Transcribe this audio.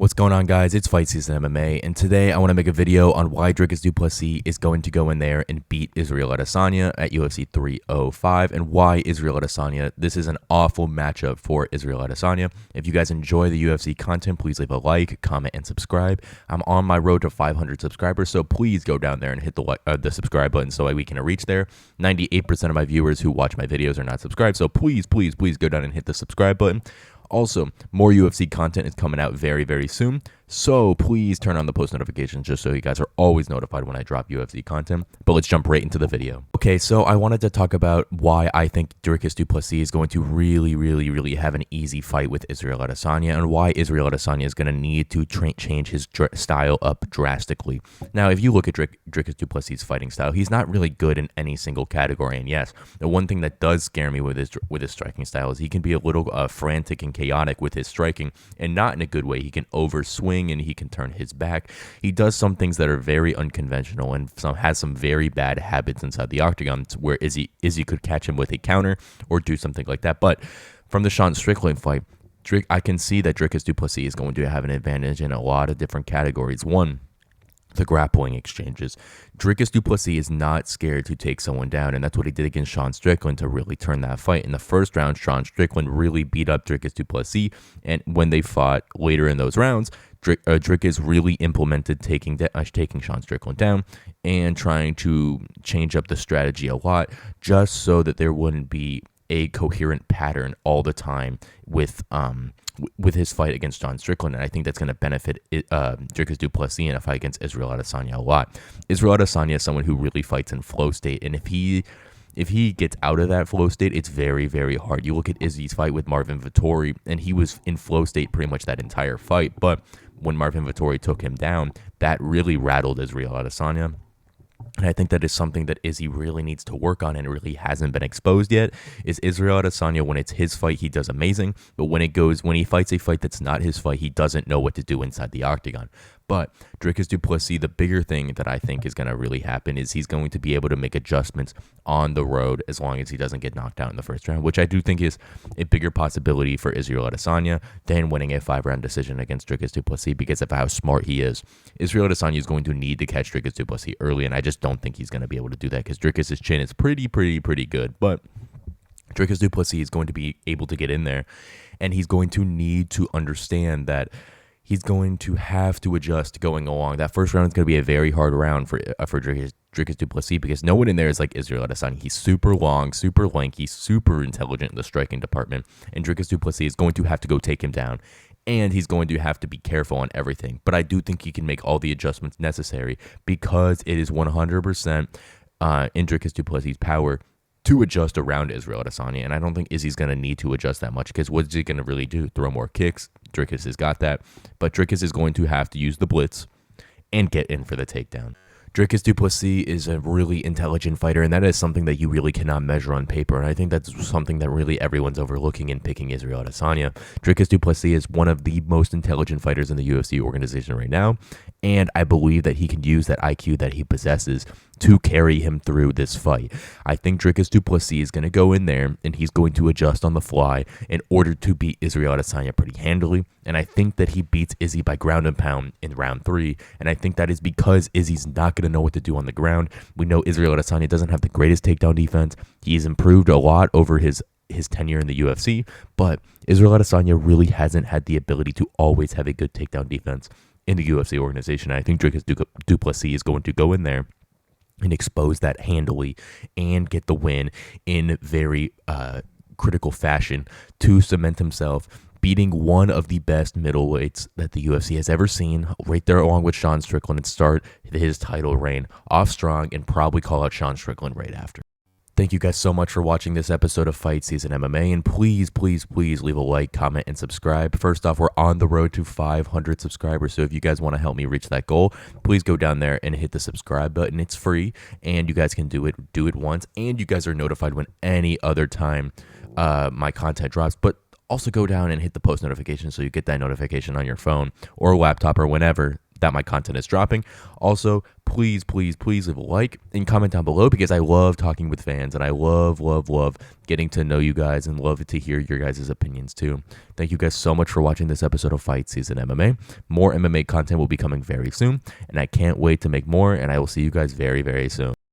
What's going on, guys? It's Fight Season MMA, and today I want to make a video on why Dricus du Plessis is going to go in there and beat Israel Adesanya at UFC 305, and why Israel Adesanya. This is an awful matchup for Israel Adesanya. If you guys enjoy the UFC content, please leave a like, comment, and subscribe. I'm on my road to 500 subscribers, so please go down there and hit the subscribe button so we can reach there. 98% of my viewers who watch my videos are not subscribed, so please go down and hit the subscribe button. Also, more UFC content is coming out very, very soon, so please turn on the post notifications just so you guys are always notified when I drop UFC content. But let's jump right into the video. Okay, so I wanted to talk about why I think Dricus du Plessis is going to really have an easy fight with Israel Adesanya, and why Israel Adesanya is going to need to change his style up drastically. Now, if you look at Dricus du Plessis' fighting style, he's not really good in any single category. And yes, the one thing that does scare me with his striking style is he can be a little frantic and chaotic with his striking, and not in a good way. He can overswing and he can turn his back. He does some things that are very unconventional and has some very bad habits inside the octagon, where Izzy could catch him with a counter or do something like that. But from the Sean Strickland fight, I can see that Dricus du Plessis is going to have an advantage in a lot of different categories. One, the grappling exchanges. Dricus du Plessis is not scared to take someone down, and that's what he did against Sean Strickland to really turn that fight. In the first round, Sean Strickland really beat up Dricus du Plessis, and when they fought later in those rounds, Dricus really implemented taking Sean Strickland down and trying to change up the strategy a lot, just so that there wouldn't be a coherent pattern all the time with his fight against Sean Strickland. And I think that's going to benefit Dricus du Plessis in a fight against Israel Adesanya a lot. Israel Adesanya is someone who really fights in flow state, and if he gets out of that flow state, it's very hard. You look at Izzy's fight with Marvin Vettori, and he was in flow state pretty much that entire fight, but when Marvin Vettori took him down, that really rattled Israel Adesanya. And I think that is something that Izzy really needs to work on and really hasn't been exposed yet. Is Israel Adesanya, when it's his fight, he does amazing. But when he fights a fight that's not his fight, he doesn't know what to do inside the octagon. But Dricus du Plessis, the bigger thing that I think is going to really happen is he's going to be able to make adjustments on the road as long as he doesn't get knocked out in the first round, which I do think is a bigger possibility for Israel Adesanya than winning a 5-round decision against Dricus du Plessis because of how smart he is. Israel Adesanya is going to need to catch Dricus du Plessis early, and I just don't think he's going to be able to do that because Dricus' chin is pretty good. But Dricus du Plessis is going to be able to get in there, and he's going to need to understand that he's going to have to adjust going along. That first round is going to be a very hard round for Dricus du Plessis because no one in there is like Israel Adesanya. He's super long, super lanky, super intelligent in the striking department, and Dricus du Plessis is going to have to go take him down, and he's going to have to be careful on everything. But I do think he can make all the adjustments necessary because it is 100% in Dricus du Plessis' power to adjust around Israel Adesanya, and I don't think Izzy's going to need to adjust that much because what's he going to really do? Throw more kicks? Dricus has got that, but Dricus is going to have to use the blitz and get in for the takedown. Dricus du Plessis is a really intelligent fighter, and that is something that you really cannot measure on paper, and I think that's something that really everyone's overlooking in picking Israel Adesanya. Dricus du Plessis is one of the most intelligent fighters in the UFC organization right now, and I believe that he can use that IQ that he possesses to carry him through this fight. I think Dricus du Plessis is going to go in there and he's going to adjust on the fly in order to beat Israel Adesanya pretty handily, and I think that he beats Izzy by ground and pound in round 3, and I think that is because Izzy's not going to know what to do on the ground. We know Israel Adesanya doesn't have the greatest takedown defense. He's improved a lot over his tenure in the UFC, but Israel Adesanya really hasn't had the ability to always have a good takedown defense in the UFC organization. I think Dricus du Plessis is going to go in there and expose that handily and get the win in very critical fashion to cement himself, beating one of the best middleweights that the UFC has ever seen, right there along with Sean Strickland, and start his title reign off strong and probably call out Sean Strickland right after. Thank you guys so much for watching this episode of Fight Season MMA, and please leave a like, comment, and subscribe. First off, we're on the road to 500 subscribers, so if you guys want to help me reach that goal, please go down there and hit the subscribe button. It's free, and you guys can do it once, and you guys are notified when any other time my content drops. But also go down and hit the post notification so you get that notification on your phone or laptop or whenever that my content is dropping. Also, please leave a like and comment down below, because I love talking with fans, and I love getting to know you guys and love to hear your guys' opinions too. Thank you guys so much for watching this episode of Fight Season MMA. More MMA content will be coming very soon, and I can't wait to make more, and I will see you guys very soon.